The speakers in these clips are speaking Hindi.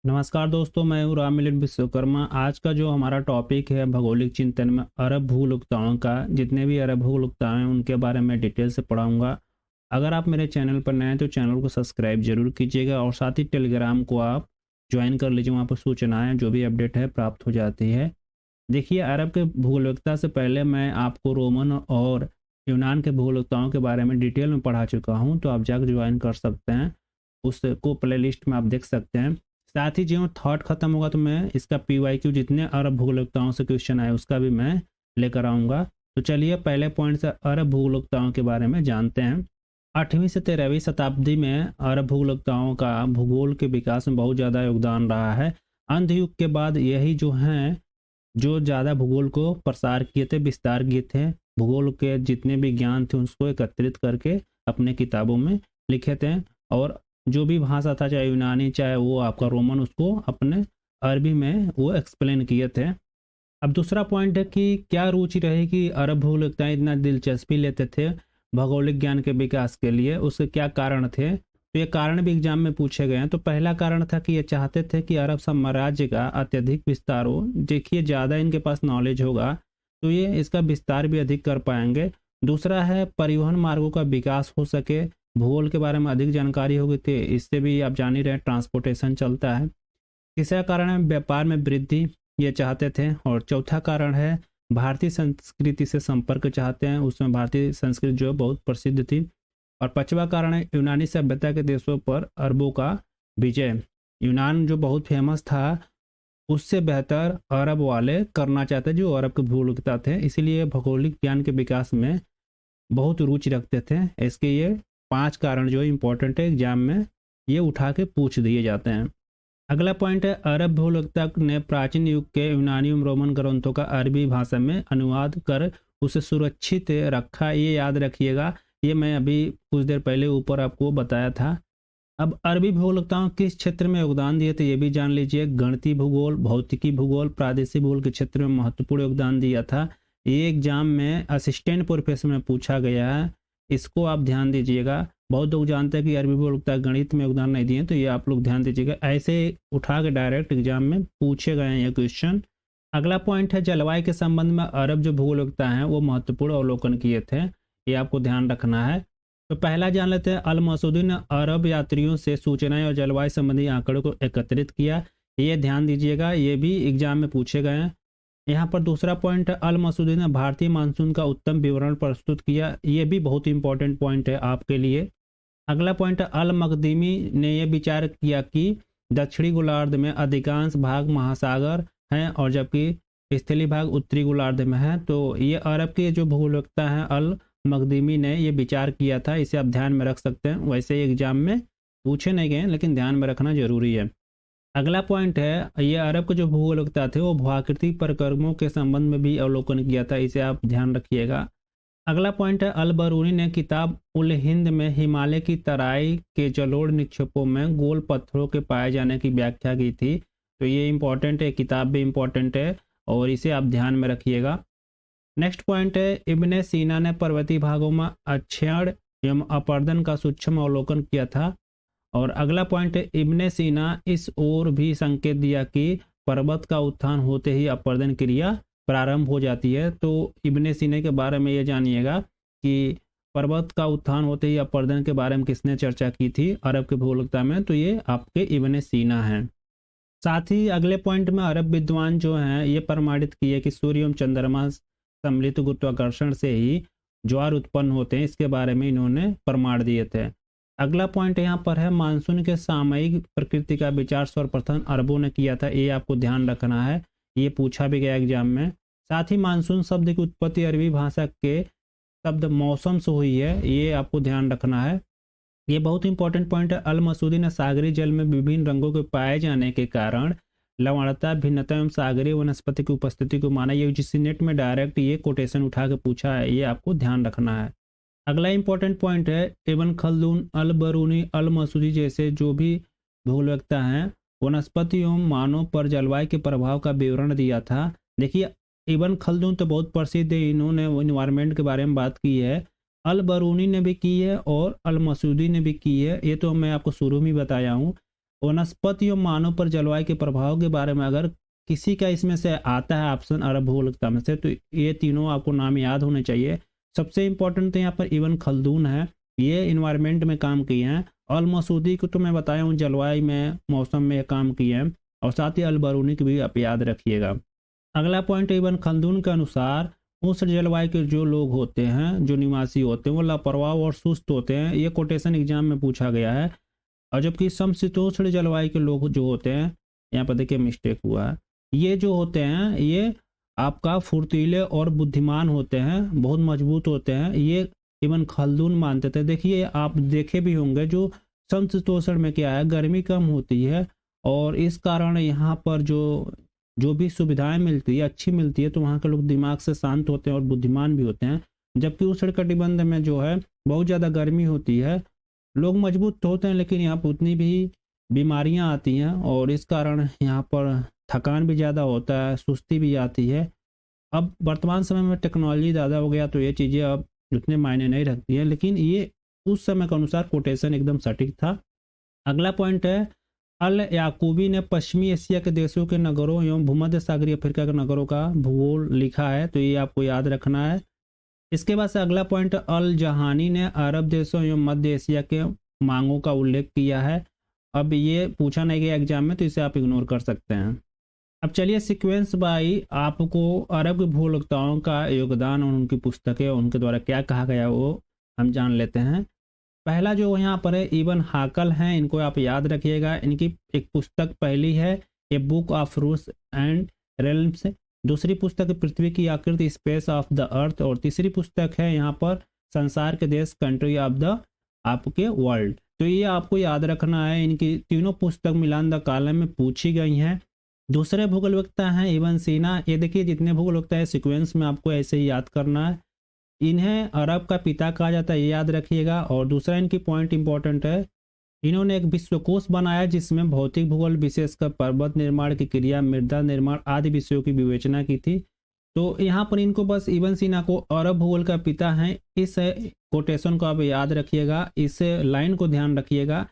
नमस्कार दोस्तों, मैं हूँ राम मिलिंद विश्वकर्मा। आज का जो हमारा टॉपिक है भौगोलिक चिंतन में अरब भूगोलकताओं का, जितने भी अरब भूगोलकताएं हैं उनके बारे में डिटेल से पढ़ाऊंगा। अगर आप मेरे चैनल पर नए हैं तो चैनल को सब्सक्राइब जरूर कीजिएगा और साथ ही टेलीग्राम को आप ज्वाइन कर लीजिए। वहाँ पर सूचनाएं जो भी अपडेट है प्राप्त हो जाती है। देखिए, अरब के भूगोलकता से पहले मैं आपको रोमन और यूनान के भूगोलकताओं के बारे में डिटेल में पढ़ा चुका हूँ, तो आप जाकर ज्वाइन कर सकते हैं। उसको प्लेलिस्ट में आप देख सकते हैं। साथ ही जो थॉट खत्म होगा तो मैं इसका PYQ जितने अरब भूगोलकताओं से क्वेश्चन आए उसका भी मैं लेकर आऊँगा। तो चलिए पहले पॉइंट से अरब भूगोलकताओं के बारे में जानते हैं। 8वीं से 13वीं शताब्दी में अरब भूगोलकताओं का भूगोल के विकास में बहुत ज़्यादा योगदान रहा है। अंध युग के बाद यही जो हैं जो ज़्यादा भूगोल को प्रसार किए थे, विस्तार किए थे, भूगोल के जितने भी ज्ञान थे उसको एकत्रित करके अपने किताबों में लिखे थे। और जो भी भाषा था, चाहे यूनानी चाहे वो आपका रोमन, उसको अपने अरबी में वो एक्सप्लेन किए थे। अब दूसरा पॉइंट है कि क्या रुचि रही कि अरब भूगोलकताएं इतना दिलचस्पी लेते थे भौगोलिक ज्ञान के विकास के लिए, उसके क्या कारण थे। तो ये कारण भी एग्जाम में पूछे गए हैं। तो पहला कारण था कि ये चाहते थे कि अरब साम्राज्य का अत्यधिक विस्तार हो। देखिए, ज़्यादा इनके पास नॉलेज होगा तो ये इसका विस्तार भी अधिक कर पाएंगे। दूसरा है परिवहन मार्गों का विकास हो सके, भूगोल के बारे में अधिक जानकारी होगी तो इससे भी आप जान ही रहे ट्रांसपोर्टेशन चलता है। तीसरा कारण है व्यापार में वृद्धि, ये चाहते थे। और चौथा कारण है भारतीय संस्कृति से संपर्क चाहते हैं, उसमें भारतीय संस्कृति जो बहुत प्रसिद्ध थी। और पांचवा कारण है यूनानी सभ्यता के देशों पर अरबों का विजय। यूनान जो बहुत फेमस था उससे बेहतर अरब वाले करना चाहते, जो अरब के भूगोलकता थे, इसीलिए भौगोलिक ज्ञान के विकास में बहुत रुचि रखते थे। इसके ये 5 कारण जो इंपॉर्टेंट है एग्जाम में ये उठा के पूछ दिए जाते हैं। अगला पॉइंट है अरब भूगोलकता ने प्राचीन युग के यूनानी एवं रोमन ग्रंथों का अरबी भाषा में अनुवाद कर उसे सुरक्षित रखा। ये याद रखिएगा, ये मैं अभी कुछ देर पहले ऊपर आपको बताया था। अब अरबी भूगोलकताओं किस क्षेत्र में योगदान दिए थे ये भी जान लीजिए। गणितीय भूगोल, भौतिकी भूगोल, प्रादेशिक भूगोल के क्षेत्र में महत्वपूर्ण योगदान दिया था। ये एग्जाम में असिस्टेंट प्रोफेसर में पूछा गया है, इसको आप ध्यान दीजिएगा। बहुत लोग जानते हैं कि अरबी भूगोलकता गणित में योगदान नहीं दिए, तो ये आप लोग ध्यान दीजिएगा। ऐसे उठा के डायरेक्ट एग्जाम में पूछे गए हैं ये क्वेश्चन। अगला पॉइंट है जलवायु के संबंध में अरब जो भूगोलकता हैं वो महत्वपूर्ण अवलोकन किए थे, ये आपको ध्यान रखना है। तो पहला जान लेते हैं, अल मसूदी ने अरब यात्रियों से सूचनाएं और जलवायु संबंधी आंकड़ों को एकत्रित किया। ये ध्यान दीजिएगा, ये भी एग्जाम में पूछे गए हैं। यहाँ पर दूसरा पॉइंट है अल मसूदी ने भारतीय मानसून का उत्तम विवरण प्रस्तुत किया। ये भी बहुत इंपॉर्टेंट पॉइंट है आपके लिए। अगला पॉइंट है अल मकदमी ने यह विचार किया कि दक्षिणी गोलार्ध में अधिकांश भाग महासागर हैं और जबकि स्थलीय भाग उत्तरी गोलार्ध में है। तो ये अरब के जो भूगोलकता है अल मकदमी ने ये विचार किया था, इसे आप ध्यान में रख सकते हैं। वैसे एग्जाम में पूछे नहीं गए लेकिन ध्यान में रखना जरूरी है। अगला पॉइंट है ये अरब के जो भूगोलकता थे वो भूआकृतिक प्रक्रमों के संबंध में भी अवलोकन किया था, इसे आप ध्यान रखिएगा। अगला पॉइंट है अल बरूनी ने किताब उल हिंद में हिमालय की तराई के जलोढ़ निक्षेपों में गोल पत्थरों के पाए जाने की व्याख्या की थी। तो ये इंपॉर्टेंट है, किताब भी इंपॉर्टेंट है और इसे आप ध्यान में रखिएगा। नेक्स्ट पॉइंट है इब्ने सीना ने पर्वतीय भागों में अक्षयण एवं अपर्दन का सूक्ष्म अवलोकन किया था। और अगला पॉइंट है इब्ने सीना इस ओर भी संकेत दिया कि पर्वत का उत्थान होते ही अपर्दन क्रिया प्रारंभ हो जाती है। तो इब्ने सीना के बारे में ये जानिएगा कि पर्वत का उत्थान होते ही अपर्दन के बारे में किसने चर्चा की थी अरब के भूगोलकता में, तो ये आपके इब्ने सीना हैं। साथ ही अगले पॉइंट में अरब विद्वान जो हैं ये प्रमाणित किए कि सूर्य एवं चंद्रमा सम्मिलित गुरुत्वाकर्षण से ही ज्वार उत्पन्न होते हैं, इसके बारे में इन्होंने प्रमाण दिए थे। अगला पॉइंट यहाँ पर है मानसून के सामयिक प्रकृति का विचार सर्वप्रथम अरबों ने किया था, ये आपको ध्यान रखना है, ये पूछा भी गया एग्जाम में। साथ ही मानसून शब्द की उत्पत्ति अरबी भाषा के शब्द मौसम से हुई है, ये आपको ध्यान रखना है। ये बहुत इंपॉर्टेंट पॉइंट है। अल मसूदी ने सागरी जल में विभिन्न रंगों के पाए जाने के कारण लवणता, भिन्नता एवं सागरीय वनस्पति की उपस्थिति को माना। ये जिस नेट में डायरेक्ट ये कोटेशन उठा के पूछा है, ये आपको ध्यान रखना है। अगला इंपॉर्टेंट पॉइंट है इब्न खल्दून, अल बरूनी, अल मसूदी जैसे जो भी भूगोलवेत्ता हैं वनस्पति एवं मानव पर जलवायु के प्रभाव का विवरण दिया था। देखिए, इब्न खल्दून तो बहुत प्रसिद्ध है, इन्होंने इन्वायरमेंट के बारे में बात की है। अल बरूनी ने भी की है और अल मसूदी ने भी की है, ये तो मैं आपको शुरू में बताया हूँ। वनस्पति और मानव पर जलवायु के प्रभाव के बारे में अगर किसी का इसमें से आता है ऑप्शन अरब भूगोलकता में से, तो ये तीनों आपको नाम याद होने चाहिए। सबसे इंपॉर्टेंट तो यहाँ पर इब्न खल्दून है, ये इन्वायरमेंट में काम किए हैं। अल मसूदी को तो मैं बताया हूँ जलवायु में, मौसम में काम किए हैं, और साथ ही अल बरूनी को भी आप याद रखिएगा। अगला पॉइंट, इब्न खल्दून के अनुसार उष्ण जलवायु के जो लोग होते हैं, जो निवासी होते हैं, वो लापरवाह और सुस्त होते हैं। ये कोटेशन एग्जाम में पूछा गया है। और जबकि समशीतोष्ण जलवायु के लोग जो होते हैं, यहाँ पर देखिए मिस्टेक हुआ है, ये जो होते हैं ये आपका फुर्तीले और बुद्धिमान होते हैं, बहुत मजबूत होते हैं, ये इब्न खल्दून मानते थे। देखिए आप देखे भी होंगे जो समशीतोष्ण में क्या है, गर्मी कम होती है, और इस कारण यहाँ पर जो भी सुविधाएं मिलती है अच्छी मिलती है, तो वहाँ के लोग दिमाग से शांत होते हैं और बुद्धिमान भी होते हैं। जबकि उष्णकटिबंध में जो है बहुत ज़्यादा गर्मी होती है, लोग मजबूत तो होते हैं लेकिन यहाँ पर उतनी भी बीमारियाँ आती हैं, और इस कारण यहाँ पर थकान भी ज़्यादा होता है, सुस्ती भी आती है। अब वर्तमान समय में टेक्नोलॉजी ज़्यादा हो गया तो ये चीज़ें अब उतने मायने नहीं रखती हैं, लेकिन ये उस समय के अनुसार कोटेशन एकदम सटीक था। अगला पॉइंट है, अल याकूबी ने पश्चिमी एशिया के देशों के नगरों एवं भूमध्य सागरीय अफ्रीका के नगरों का भूगोल लिखा है, तो ये आपको याद रखना है। इसके बाद से अगला पॉइंट, अल जहानी ने अरब देशों एवं मध्य एशिया के मांगों का उल्लेख किया है। अब ये पूछा नहीं गया एग्जाम में, तो इसे आप इग्नोर कर सकते हैं। अब चलिए सीक्वेंस बाई आपको अरब के भूगोलकारों का योगदान और उनकी पुस्तकें, उनके द्वारा क्या कहा गया वो हम जान लेते हैं। पहला जो यहाँ पर है इब्न हाकल हैं, इनको आप याद रखिएगा। इनकी एक पुस्तक पहली है a book of roots and realms, दूसरी पुस्तक पृथ्वी की आकृति स्पेस ऑफ द अर्थ, और तीसरी पुस्तक है यहाँ पर संसार के देश कंट्री ऑफ द आपके वर्ल्ड। तो ये आपको याद रखना है। इनकी तीनों पुस्तक मिलान द कॉलम में पूछी गई हैं। दूसरे भूगोलवेत्ता हैं इब्न सीना। ये देखिए जितने भूगोलवेत्ता है सीक्वेंस में आपको ऐसे ही याद करना है। इन्हें अरब का पिता कहा जाता है, ये याद रखिएगा। और दूसरा इनकी पॉइंट इंपॉर्टेंट है, इन्होंने एक विश्वकोश बनाया जिसमें भौतिक भूगोल विशेषकर पर्वत निर्माण की क्रिया, मृदा निर्माण आदि विषयों की विवेचना की थी। तो यहाँ पर इनको बस इब्न सीना को अरब भूगोल का पिता है, इस कोटेशन को आप याद रखिएगा, इस लाइन को ध्यान रखिएगा।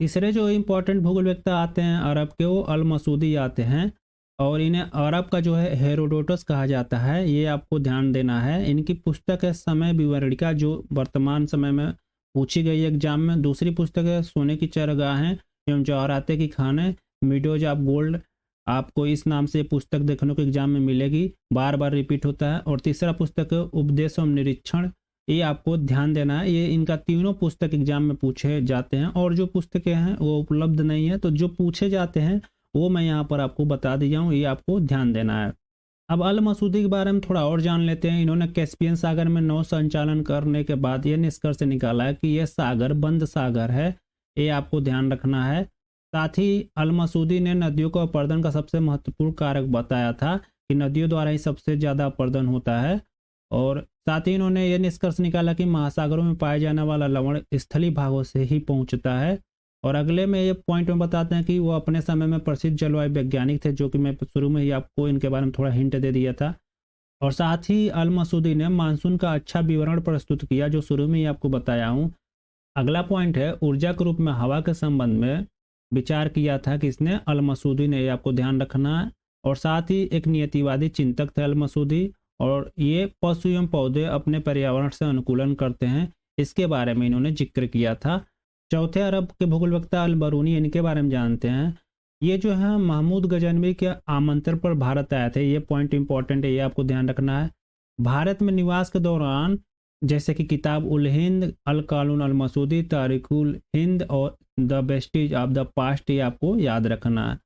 तीसरे जो इंपॉर्टेंट भूगोलवेत्ता आते हैं अरब के, वो अल मसूदी आते हैं, और इन्हें अरब का जो है हेरोडोटस कहा जाता है, ये आपको ध्यान देना है। इनकी पुस्तक है समय विवरणिका, जो वर्तमान समय में पूछी गई एग्जाम में। दूसरी पुस्तक है सोने की चरगाहें एवं जवाहराते की खाने, मीडोज ऑफ गोल्ड, आपको इस नाम से पुस्तक देखने को एग्जाम में मिलेगी, बार बार रिपीट होता है। और तीसरा पुस्तक है उपदेश एवं निरीक्षण, ये आपको ध्यान देना है। ये इनका तीनों पुस्तक एग्जाम में पूछे जाते हैं, और जो पुस्तकें हैं वो उपलब्ध नहीं है, तो जो पूछे जाते हैं वो मैं यहाँ पर आपको बता दिया हूँ, ये आपको ध्यान देना है। अब अल मसूदी के बारे में थोड़ा और जान लेते हैं। इन्होंने कैस्पियन सागर में नौ संचालन करने के बाद ये निष्कर्ष निकाला है कि यह सागर बंद सागर है, ये आपको ध्यान रखना है। साथ ही अल मसूदी ने नदियों का अपर्दन का सबसे महत्वपूर्ण कारक बताया था कि नदियों द्वारा ही सबसे ज़्यादा अपर्दन होता है। और साथ ही इन्होंने ये निष्कर्ष निकाला कि महासागरों में पाया जाने वाला लवण स्थलीय भागों से ही पहुँचता है। और अगले में ये पॉइंट में बताते हैं कि वो अपने समय में प्रसिद्ध जलवायु वैज्ञानिक थे, जो कि मैं शुरू में ही आपको इनके बारे में थोड़ा हिंट दे दिया था। और साथ ही अल मसूदी ने मानसून का अच्छा विवरण प्रस्तुत किया, जो शुरू में ही आपको बताया हूँ। अगला पॉइंट है ऊर्जा के रूप में हवा के संबंध में विचार किया था किसने, अल मसूदी ने, ये आपको ध्यान रखना है। और साथ ही एक नियतिवादी चिंतक थे अल मसूदी, और ये पशु एवं पौधे अपने पर्यावरण से अनुकूलन करते हैं, इसके बारे में इन्होंने जिक्र किया था। चौथे अरब के भूगोलवेत्ता अल बरूनी, इनके बारे में जानते हैं। ये जो है महमूद गजनवी के आमंत्रण पर भारत आए थे, ये पॉइंट इंपॉर्टेंट है, ये आपको ध्यान रखना है। भारत में निवास के दौरान जैसे कि किताब उल हिंद, अल कानून अल मसूदी, तारिकुल हिंद और the Vestige of the past, ये आपको याद रखना है।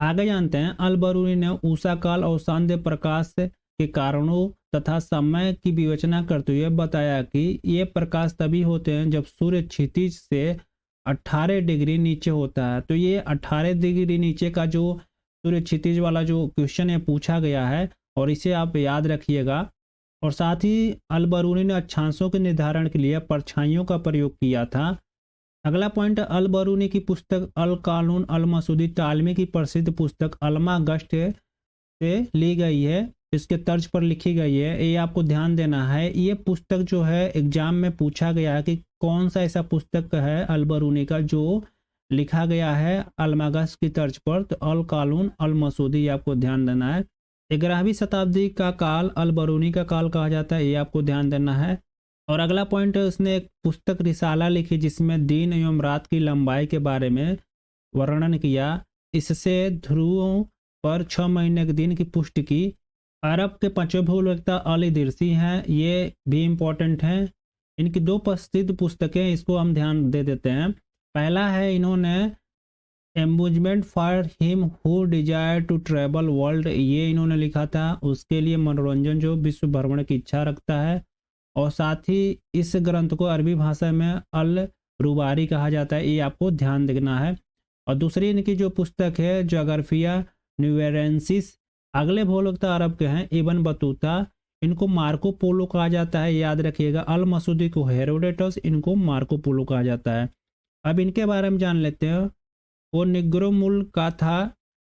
आगे जानते हैं अल बरूनी ने ऊषा काल और सांध्य प्रकाश के कारणों तथा समय की विवेचना करते हुए बताया कि ये प्रकाश तभी होते हैं जब सूर्य क्षितिज से 18 डिग्री नीचे होता है। तो ये 18 डिग्री नीचे का जो सूर्य क्षितिज वाला जो क्वेश्चन है पूछा गया है, और इसे आप याद रखिएगा। और साथ ही अल बरूनी ने अक्षांशों के निर्धारण के लिए परछाइयों का प्रयोग किया था। अगला पॉइंट, अल बरूनी की पुस्तक अल कानून अल मसूदी तालमी की प्रसिद्ध पुस्तक अलमा गश्त से ली गई है, इसके तर्ज पर लिखी गई है, ये आपको ध्यान देना है। ये पुस्तक जो है एग्जाम में पूछा गया है कि कौन सा ऐसा पुस्तक है अल बरूनी का जो लिखा गया है अलमगस की तर्ज पर, तो अल कालून अल मसूदी आपको ध्यान देना है। 11वीं शताब्दी का काल अल बरूनी का काल कहा जाता है, ये आपको ध्यान देना है। और अगला पॉइंट है, उसने एक पुस्तक रिसाला लिखी जिसमें दिन एवं रात की लंबाई के बारे में वर्णन किया। इससे ध्रुवों पर 6 महीने के दिन की पुष्टि की। अरब के पांचवें भूलवेत्ता अल इदरिसी हैं, ये भी इम्पोर्टेंट हैं। इनकी 2 प्रसिद्ध पुस्तकें, इसको हम ध्यान दे देते हैं। पहला है इन्होंने amusement for him who desire to travel world, ये इन्होंने लिखा था, उसके लिए मनोरंजन जो विश्व भ्रमण की इच्छा रखता है। और साथ ही इस ग्रंथ को अरबी भाषा में अल रुबारी कहा जाता है, ये आपको ध्यान देना है। और दूसरी इनकी जो पुस्तक है जोग्राफिया न्यूवेरेंसिस, अगले भूलवेत्ता अरब के हैं इब्न बतूता, इनको मार्को पोलो कहा जाता है, याद रखिएगा। अल मसूदी को हेरोडेटस, इनको मार्को पोलो कहा जाता है। अब इनके बारे में जान लेते हैं। वो निग्रो मुल्क का था,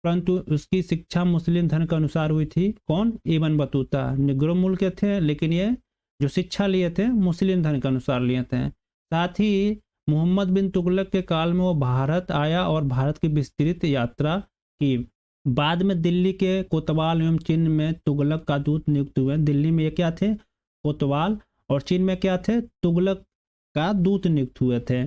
परंतु उसकी शिक्षा मुस्लिम धर्म के अनुसार हुई थी। कौन? इब्न बतूता निग्रो मुल्क के थे, लेकिन ये जो शिक्षा लिए थे मुस्लिम धर्म के अनुसार लिए थे। साथ ही मोहम्मद बिन तुगलक के काल में वो भारत आया और भारत की विस्तृत यात्रा की। बाद में दिल्ली के कोतवाल एवं चीन में तुगलक का दूत नियुक्त हुए। दिल्ली में ये क्या थे? कोतवाल, और चीन में क्या थे? तुगलक का दूत नियुक्त हुए थे।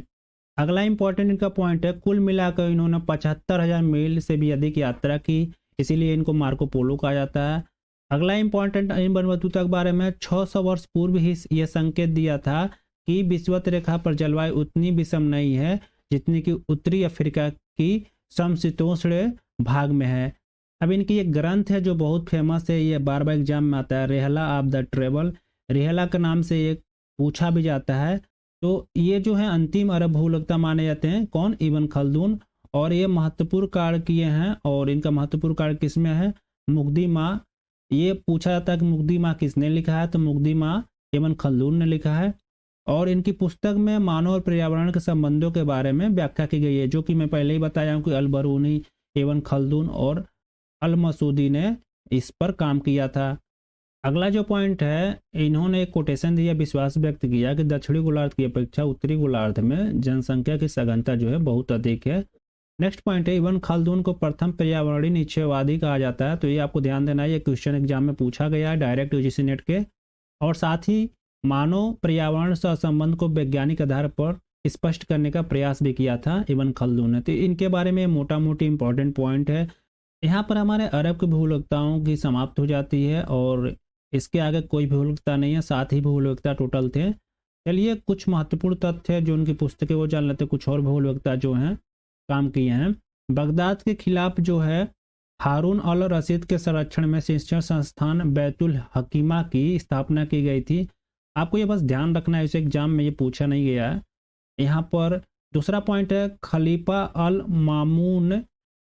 अगला इंपॉर्टेंट इनका पॉइंट है, कुल मिलाकर इन्होंने 75,000 मील से भी अधिक यात्रा की, इसीलिए इनको मार्को पोलो कहा जाता है। अगला इंपॉर्टेंट इब्न बतूता के बारे में, 600 वर्ष पूर्व ही यह संकेत दिया था कि विषुवत रेखा पर जलवायु उतनी विषम नहीं है जितनी कि उत्तरी अफ्रीका की समशीतोष्ण भाग में है। अब इनकी एक ग्रंथ है जो बहुत फेमस है, ये बार बार एग्जाम में आता है, Rihla of the travel. Rihla के नाम से ये पूछा भी जाता है। तो ये जो है अंतिम अरब भूलवेत्ता माने जाते हैं। कौन? इब्न खल्दून। और ये महत्वपूर्ण कार्य किए हैं, और इनका महत्वपूर्ण कार्य किसमें है? मुक़द्दिमा। ये पूछा जाता है कि मुक़द्दिमा किसने लिखा है, तो मुक़द्दिमा इब्न खल्दून ने लिखा है। और इनकी पुस्तक में मानव और पर्यावरण के संबंधों के बारे में व्याख्या की गई है, जो कि मैं पहले ही बताया हूँ कि अल बरूनी, इब्न खल्दून और अल मसूदी ने इस पर काम किया था। अगला जो पॉइंट है, इन्होंने एक कोटेशन दिया, विश्वास व्यक्त किया कि दक्षिणी गोलार्ध की अपेक्षा उत्तरी गोलार्ध में जनसंख्या की सघनता जो है बहुत अधिक है। नेक्स्ट पॉइंट है, इब्न खल्दून को प्रथम पर्यावरणीय निश्चयवादी कहा जाता है, तो ये आपको ध्यान देना है, ये क्वेश्चन एग्जाम में पूछा गया है डायरेक्ट यूजीसी नेट के। और साथ ही मानव पर्यावरण सह संबंध को वैज्ञानिक आधार पर स्पष्ट करने का प्रयास भी किया था इब्न खल्दून ने। तो इनके बारे में मोटा मोटी इंपॉर्टेंट पॉइंट है। यहाँ पर हमारे अरब के भूलवेत्ताओं की समाप्त हो जाती है, और इसके आगे कोई भूलवेत्ता नहीं है, 7 ही भूलवेत्ता टोटल थे। चलिए कुछ महत्वपूर्ण तथ्य है जो उनकी पुस्तकें वो जान लेते, कुछ और भूलवेत्ता जो हैं काम किए हैं। बगदाद के खिलाफ जो है हारून अल रशीद के संरक्षण में शिक्षण संस्थान बैतुल हकीमा की स्थापना की गई थी। आपको ये बस ध्यान रखना है, इस एग्जाम में ये पूछा नहीं गया है। यहाँ पर दूसरा पॉइंट है, खलीफा अल मामून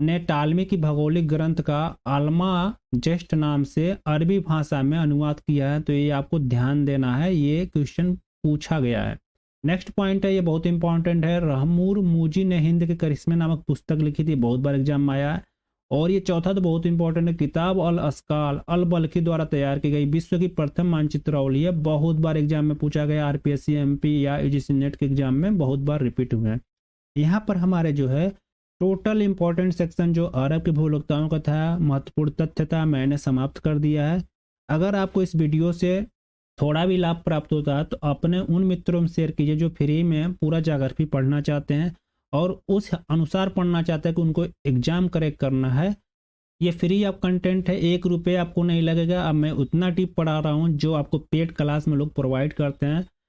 ने टालमी की भौगोलिक ग्रंथ का आलमा जेस्ट नाम से अरबी भाषा में अनुवाद किया है, तो ये आपको ध्यान देना है, ये क्वेश्चन पूछा गया है। नेक्स्ट पॉइंट है, ये बहुत इंपॉर्टेंट है, रहमूर मूजी ने हिंद के करिश्मे नामक पुस्तक लिखी थी, बहुत बार एग्जाम में आया है। और ये चौथा तो बहुत इंपॉर्टेंट है, किताब अल अस्काल अल बल्खी द्वारा तैयार की गई विश्व की प्रथम मानचित्रावली है, बहुत बार एग्जाम में पूछा गया, आरपीएससी एमपी या यूजीसी नेट के एग्जाम में बहुत बार रिपीट हुए हैं। यहाँ पर हमारे जो है टोटल इंपॉर्टेंट सेक्शन जो अरब के भूलवेत्ताओं का था, महत्वपूर्ण तथ्य था, मैंने समाप्त कर दिया है। अगर आपको इस वीडियो से थोड़ा भी लाभ प्राप्त होता है तो अपने उन मित्रों में शेयर कीजिए जो फ्री में पूरा ज्योग्राफी पढ़ना चाहते हैं और उस अनुसार पढ़ना चाहते हैं कि उनको एग्जाम करेक्ट करना है। ये फ्री ऑफ कंटेंट है, 1 रुपये आपको नहीं लगेगा। अब मैं उतना टिप पढ़ा रहा हूँ जो आपको पेड क्लास में लोग प्रोवाइड करते हैं,